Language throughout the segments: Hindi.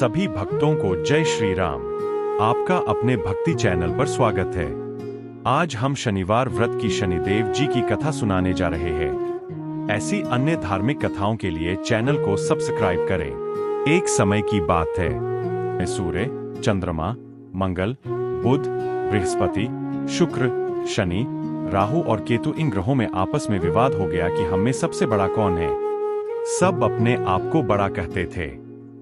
सभी भक्तों को जय श्री राम। आपका अपने भक्ति चैनल पर स्वागत है। आज हम शनिवार व्रत की शनिदेव जी की कथा सुनाने जा रहे हैं। ऐसी अन्य धार्मिक कथाओं के लिए चैनल को सब्सक्राइब करें। एक समय की बात है, सूर्य, चंद्रमा, मंगल, बुध, बृहस्पति, शुक्र, शनि, राहु और केतु इन ग्रहों में आपस में विवाद हो गया कि हम में सबसे बड़ा कौन है। सब अपने आप को बड़ा कहते थे।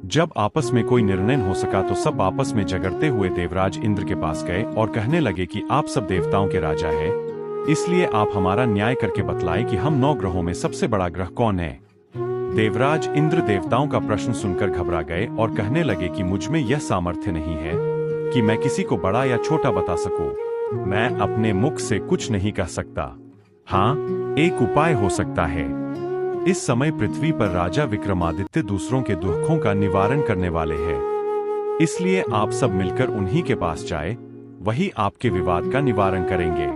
जब आपस में कोई निर्णय हो सका तो सब आपस में झगड़ते हुए देवराज इंद्र के पास गए और कहने लगे कि आप सब देवताओं के राजा हैं, इसलिए आप हमारा न्याय करके बतलाएं कि हम 9 ग्रहों में सबसे बड़ा ग्रह कौन है। देवराज इंद्र देवताओं का प्रश्न सुनकर घबरा गए और कहने लगे कि मुझ में यह सामर्थ्य नहीं है कि मैं किसी को बड़ा या छोटा बता सकूं। मैं अपने मुख से कुछ नहीं कह सकता। हाँ, एक उपाय हो सकता है। इस समय पृथ्वी पर राजा विक्रमादित्य दूसरों के दुखों का निवारण करने वाले हैं, इसलिए आप सब मिलकर उन्हीं के पास जाए, वही आपके विवाद का निवारण करेंगे।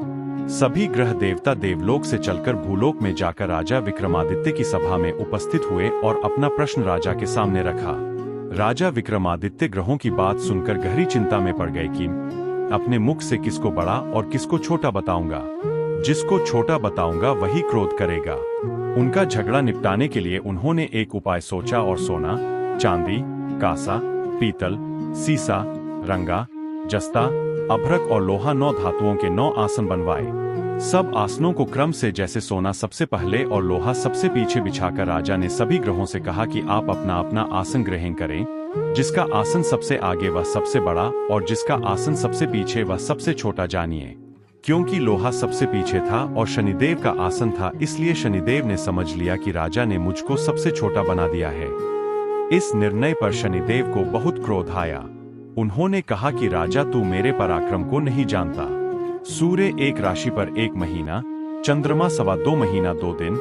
सभी ग्रह देवता देवलोक से चलकर भूलोक में जाकर राजा विक्रमादित्य की सभा में उपस्थित हुए और अपना प्रश्न राजा के सामने रखा। राजा विक्रमादित्य ग्रहों की बात सुनकर गहरी चिंता में पड़ गए कि अपने मुख से किसको बड़ा और किसको छोटा बताऊंगा। जिसको छोटा बताऊंगा वही क्रोध करेगा। उनका झगड़ा निपटाने के लिए उन्होंने एक उपाय सोचा और सोना, चांदी, कांसा, पीतल, सीसा, रंगा, जस्ता, अभ्रक और लोहा 9 धातुओं के 9 आसन बनवाए। सब आसनों को क्रम से जैसे सोना सबसे पहले और लोहा सबसे पीछे बिछाकर राजा ने सभी ग्रहों से कहा कि आप अपना अपना आसन ग्रहण करें। जिसका आसन सबसे आगे वह सबसे बड़ा और जिसका आसन सबसे पीछे वह सबसे छोटा जानिए। क्योंकि लोहा सबसे पीछे था और शनिदेव का आसन था, इसलिए शनिदेव ने समझ लिया कि राजा ने मुझको सबसे छोटा बना दिया है। इस निर्णय पर शनिदेव को बहुत क्रोध आया। उन्होंने कहा कि राजा, तू मेरे पराक्रम को नहीं जानता। सूर्य एक राशि पर 1 महीना, चंद्रमा 2.25 महीना 2 दिन,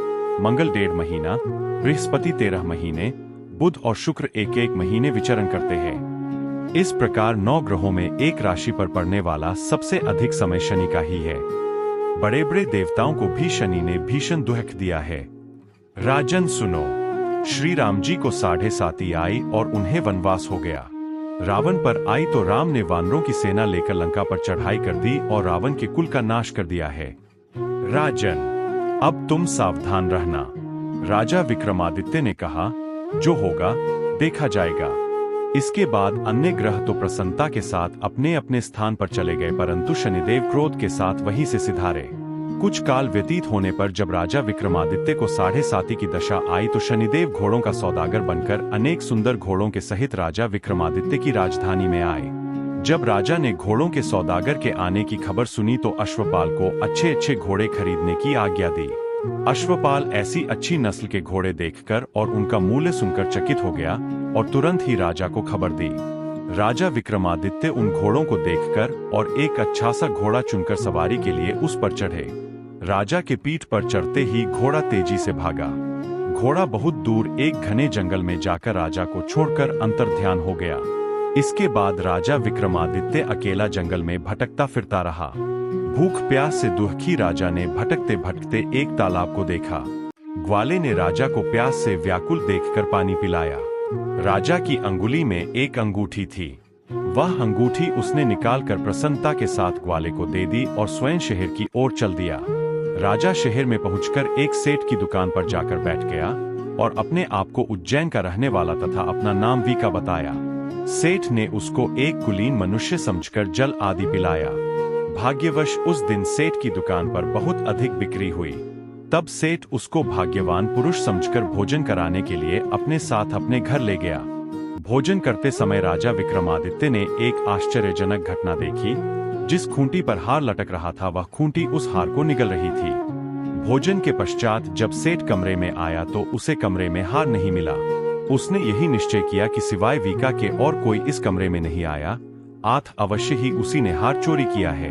मंगल 1.5 महीना, बृहस्पति 13 महीने, बुध और शुक्र 1-1 महीने विचरण करते हैं। इस प्रकार 9 ग्रहों में एक राशि पर पड़ने वाला सबसे अधिक समय शनि का ही है। बड़े बड़े देवताओं को भी शनि ने भीषण दुख दिया है। राजन सुनो, श्री राम जी को 7.5 आई और उन्हें वनवास हो गया। रावण पर आई तो राम ने वानरों की सेना लेकर लंका पर चढ़ाई कर दी और रावण के कुल का नाश कर दिया है। राजन, अब तुम सावधान रहना। राजा विक्रमादित्य ने कहा, जो होगा देखा जाएगा। इसके बाद अन्य ग्रह तो प्रसन्नता के साथ अपने अपने स्थान पर चले गए, परंतु शनिदेव क्रोध के साथ वहीं से सिधारे। कुछ काल व्यतीत होने पर जब राजा विक्रमादित्य को 7.5 की दशा आई तो शनिदेव घोड़ों का सौदागर बनकर अनेक सुंदर घोड़ों के सहित राजा विक्रमादित्य की राजधानी में आए। जब राजा ने घोड़ों के सौदागर के आने की खबर सुनी तो अश्वपाल को अच्छे अच्छे घोड़े खरीदने की आज्ञा दी। अश्वपाल ऐसी अच्छी नस्ल के घोड़े देखकर और उनका मूल्य सुनकर चकित हो गया और तुरंत ही राजा को खबर दी। राजा विक्रमादित्य उन घोड़ों को देखकर और एक अच्छा सा घोड़ा चुनकर सवारी के लिए उस पर चढ़े। राजा के पीठ पर चढ़ते ही घोड़ा तेजी से भागा। घोड़ा बहुत दूर एक घने जंगल में जाकर राजा को छोड़कर अंतर्ध्यान हो गया। इसके बाद राजा विक्रमादित्य अकेला जंगल में भटकता फिरता रहा। भूख प्यास से दुखी राजा ने भटकते भटकते एक तालाब को देखा। ग्वाले ने राजा को प्यास से व्याकुल देखकर पानी पिलाया। राजा की अंगुली में एक अंगूठी थी। वह अंगूठी उसने निकालकर प्रसन्नता के साथ ग्वाले को दे दी और स्वयं शहर की ओर चल दिया। राजा शहर में पहुंचकर एक सेठ की दुकान पर जाकर बैठ गया और अपने आप को उज्जैन का रहने वाला तथा अपना नाम वीका बताया। सेठ ने उसको एक कुलीन मनुष्य समझकर जल आदि पिलाया। भाग्यवश उस दिन सेठ की दुकान पर बहुत अधिक बिक्री हुई। तब सेठ उसको भाग्यवान पुरुष समझकर भोजन कराने के लिए अपने साथ अपने घर ले गया। भोजन करते समय राजा विक्रमादित्य ने एक आश्चर्यजनक घटना देखी। जिस खूंटी पर हार लटक रहा था वह खूंटी उस हार को निगल रही थी। भोजन के पश्चात जब सेठ कमरे में आया तो उसे कमरे में हार नहीं मिला। उसने यही निश्चय किया कि सिवाय वीका के और कोई इस कमरे में नहीं आया, अवश्य ही उसी ने हार चोरी किया है।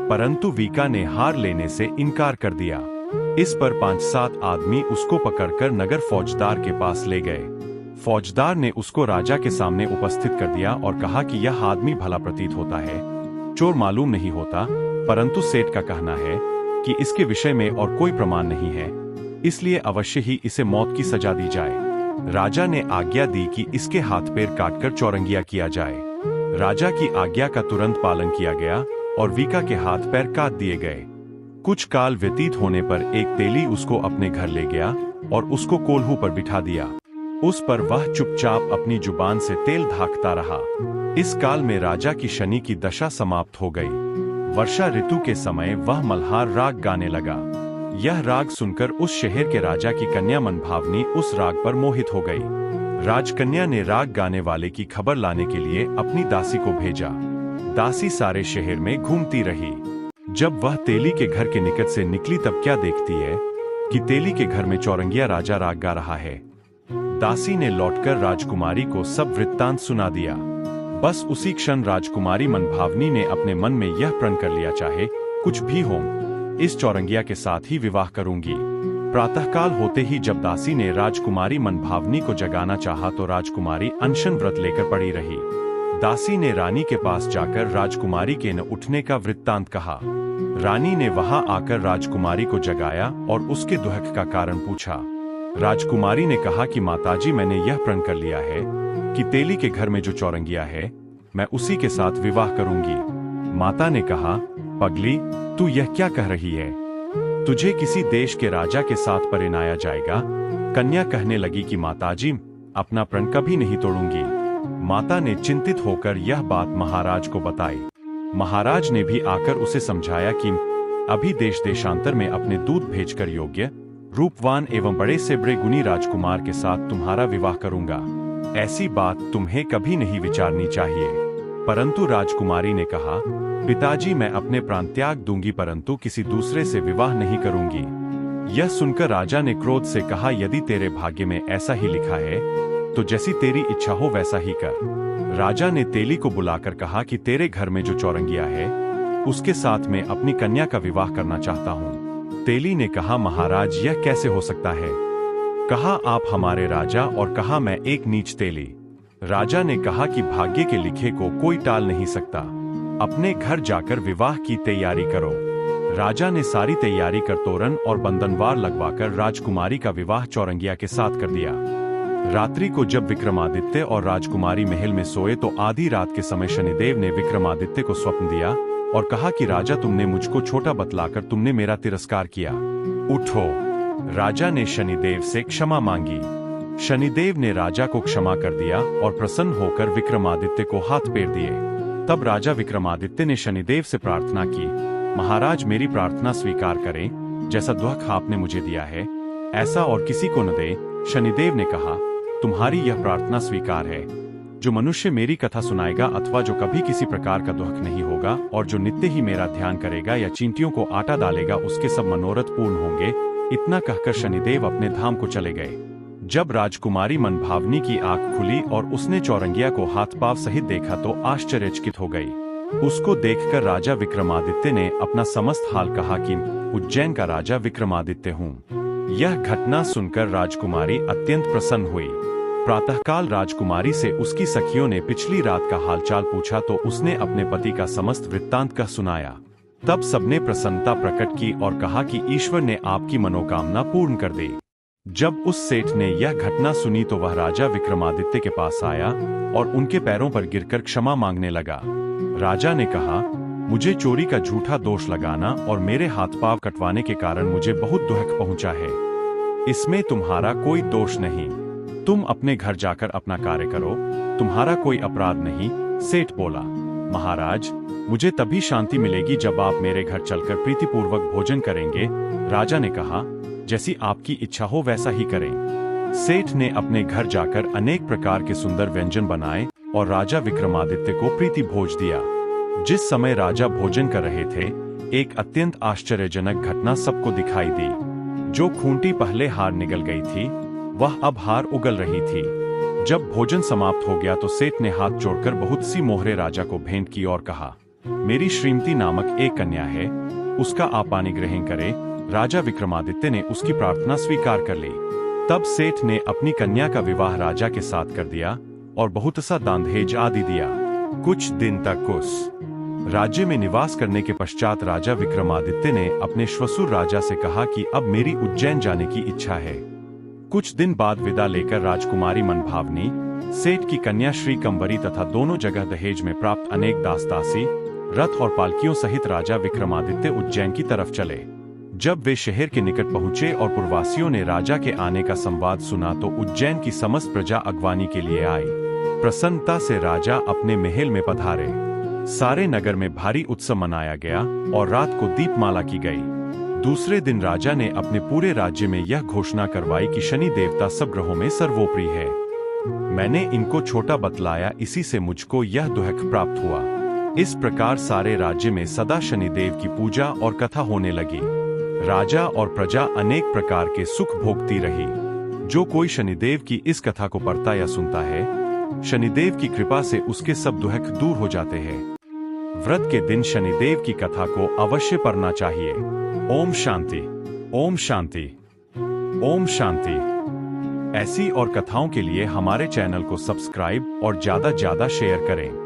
परंतु वीका ने हार लेने से इनकार कर दिया। इस पर 5-7 आदमी उसको पकड़कर नगर फौजदार के पास ले गए। फौजदार ने उसको राजा के सामने उपस्थित कर दिया और कहा कि यह आदमी भला प्रतीत होता है, चोर मालूम नहीं होता, परंतु सेठ का कहना है कि इसके विषय में और कोई प्रमाण नहीं है, इसलिए अवश्य ही इसे मौत की सजा दी जाए। राजा ने आज्ञा दी कि इसके हाथ पैर काटकर चौरंगिया किया जाए। राजा की आज्ञा का तुरंत पालन किया गया और वीका के हाथ पैर काट दिए गए। कुछ काल व्यतीत होने पर एक तेली उसको अपने घर ले गया और उसको कोल्हू पर बिठा दिया। उस पर वह चुपचाप अपनी जुबान से तेल धाकता रहा। इस काल में राजा की शनि की दशा समाप्त हो गई। वर्षा ऋतु के समय वह मल्हार राग गाने लगा। यह राग सुनकर उस शहर के राजा की कन्या मनभावनी उस राग पर मोहित हो गई। राजकन्या ने राग गाने वाले की खबर लाने के लिए अपनी दासी को भेजा। दासी सारे शहर में घूमती रही। जब वह तेली के घर के निकट से निकली तब क्या देखती है कि तेली के घर में चौरंगिया राजा राग गा रहा है। दासी ने लौटकर राजकुमारी को सब वृत्तांत सुना दिया। बस उसी क्षण राजकुमारी मनभावनी ने अपने मन में यह प्रण कर लिया, चाहे कुछ भी हो, इस चौरंगिया के साथ ही विवाह करूंगी। प्रातःकाल होते ही जब दासी ने राजकुमारी मनभावनी को जगाना चाहा तो राजकुमारी अनशन व्रत लेकर पड़ी रही। दासी ने रानी के पास जाकर राजकुमारी के न उठने का वृत्तांत कहा। रानी ने वहां आकर राजकुमारी को जगाया और उसके दुहक का कारण पूछा। राजकुमारी ने कहा कि माताजी, मैंने यह प्रण कर लिया है कि तेली के घर में जो चौरंगिया है मैं उसी के साथ विवाह करूंगी। माता ने कहा, पगली, तू यह क्या कह रही है? तुझे किसी देश के राजा के साथ परिणाया जाएगा। कन्या कहने लगी कि माताजी, अपना प्रण कभी नहीं तोड़ूंगी। माता ने चिंतित होकर यह बात महाराज को बताई। महाराज ने भी आकर उसे समझाया कि अभी देश देशांतर में अपने दूत भेजकर योग्य, रूपवान एवं बड़े से बड़े गुणी राजकुमार के साथ तुम्हारा विवाह करूंगा। ऐसी बात तुम्हें कभी नहीं विचारनी चाहिए। परंतु राजकुमारी ने कहा, पिताजी, मैं अपने प्राण त्याग दूंगी परंतु किसी दूसरे से विवाह नहीं करूंगी। यह सुनकर राजा ने क्रोध से कहा, यदि तेरे भाग्य में ऐसा ही लिखा है तो जैसी तेरी इच्छा हो वैसा ही कर। राजा ने तेली को बुलाकर कहा कि तेरे घर में जो चौरंगिया है उसके साथ मैं अपनी कन्या का विवाह करना चाहता हूँ। तेली ने कहा, महाराज, यह कैसे हो सकता है? कहा, आप हमारे राजा और कहा मैं एक नीच तेली। राजा ने कहा कि भाग्य के लिखे को कोई टाल नहीं सकता। अपने घर जाकर विवाह की तैयारी करो। राजा ने सारी तैयारी कर तोरण और बंधनवार लगवाकर राजकुमारी का विवाह चौरंगिया के साथ कर दिया। रात्रि को जब विक्रमादित्य और राजकुमारी महल में सोए तो आधी रात के समय शनिदेव ने विक्रमादित्य को स्वप्न दिया और कहा कि राजा, तुमने मुझको छोटा बतलाकर तुमने मेरा तिरस्कार किया। उठो। राजा ने शनिदेव से क्षमा मांगी। शनिदेव ने राजा को क्षमा कर दिया और प्रसन्न होकर विक्रमादित्य को हाथ फेर दिए। तब राजा विक्रमादित्य ने शनिदेव से प्रार्थना की, महाराज, मेरी प्रार्थना स्वीकार करें। जैसा दुख आपने मुझे दिया है ऐसा और किसी को न दे। शनिदेव ने कहा, तुम्हारी यह प्रार्थना स्वीकार है। जो मनुष्य मेरी कथा सुनाएगा अथवा जो कभी किसी प्रकार का दुख नहीं होगा और जो नित्य ही मेरा ध्यान करेगा या चींटियों को आटा डालेगा, उसके सब मनोरथ पूर्ण होंगे। इतना कहकर शनिदेव अपने धाम को चले गए। जब राजकुमारी मनभावनी की आंख खुली और उसने चौरंगिया को हाथ पांव सहित देखा तो आश्चर्यचकित हो गई। उसको देखकर राजा विक्रमादित्य ने अपना समस्त हाल कहा कि उज्जैन का राजा विक्रमादित्य हूँ। यह घटना सुनकर राजकुमारी अत्यंत प्रसन्न हुई। प्रातःकाल राजकुमारी से उसकी सखियों ने पिछली रात का हालचाल पूछा तो उसने अपने पति का समस्त वृत्तांत कह सुनाया। तब सबने प्रसन्नता प्रकट की और कहा कि ईश्वर ने आपकी मनोकामना पूर्ण कर दी। जब उस सेठ ने यह घटना सुनी तो वह राजा विक्रमादित्य के पास आया और उनके पैरों पर गिरकर क्षमा मांगने लगा। राजा ने कहा, मुझे चोरी का झूठा दोष लगाना और मेरे हाथ पांव कटवाने के कारण मुझे बहुत दुख पहुंचा है। इसमें तुम्हारा कोई दोष नहीं। तुम अपने घर जाकर अपना कार्य करो, तुम्हारा कोई अपराध नहीं। सेठ बोला, महाराज, मुझे तभी शांति मिलेगी जब आप मेरे घर चलकर प्रीतिपूर्वक भोजन करेंगे। राजा ने कहा, जैसी आपकी इच्छा हो वैसा ही करें। सेठ ने अपने घर जाकर अनेक प्रकार के सुंदर व्यंजन बनाए और राजा विक्रमादित्य को प्रीति भोज दिया। जिस समय राजा भोजन कर रहे थे, एक अत्यंत आश्चर्यजनक घटना सबको दिखाई दी। जो खूंटी पहले हार निगल गई थी, वह अब हार उगल रही थी। जब भोजन समाप्त हो गया तो सेठ ने हाथ जोड़कर बहुत सी मोहरे राजा को भेंट की और कहा, मेरी श्रीमती नामक एक कन्या है, उसका आप पानी ग्रहण करें। राजा विक्रमादित्य ने उसकी प्रार्थना स्वीकार कर ली। तब सेठ ने अपनी कन्या का विवाह राजा के साथ कर दिया और बहुत सा दान दहेज आदि दिया। कुछ दिन तक उस राज्य में निवास करने के पश्चात राजा विक्रमादित्य ने अपने श्वशुर राजा से कहा कि अब मेरी उज्जैन जाने की इच्छा है। कुछ दिन बाद विदा लेकर राजकुमारी मनभावनी, सेठ की कन्या श्री कंवरी तथा दोनों जगह दहेज में प्राप्त अनेक दासदासी, रथ और पालकियों सहित राजा विक्रमादित्य उज्जैन की तरफ चले। जब वे शहर के निकट पहुंचे और पुरवासियों ने राजा के आने का संवाद सुना तो उज्जैन की समस्त प्रजा अगवानी के लिए आई। प्रसन्नता से राजा अपने महल में पधारे। सारे नगर में भारी उत्सव मनाया गया और रात को दीपमाला की गई। दूसरे दिन राजा ने अपने पूरे राज्य में यह घोषणा करवाई कि शनि देवता सब ग्रहों में सर्वोपरि है। मैंने इनको छोटा बतलाया, इसी से मुझको यह दुहक प्राप्त हुआ। इस प्रकार सारे राज्य में सदा शनिदेव की पूजा और कथा होने लगी। राजा और प्रजा अनेक प्रकार के सुख भोगती रही। जो कोई शनिदेव की इस कथा को पढ़ता या सुनता है, शनिदेव की कृपा से उसके सब दुहक दूर हो जाते हैं। व्रत के दिन शनिदेव की कथा को अवश्य पढ़ना चाहिए। ओम शांति, ओम शांति, ओम शांति। ऐसी और कथाओं के लिए हमारे चैनल को सब्सक्राइब और ज्यादा शेयर करें।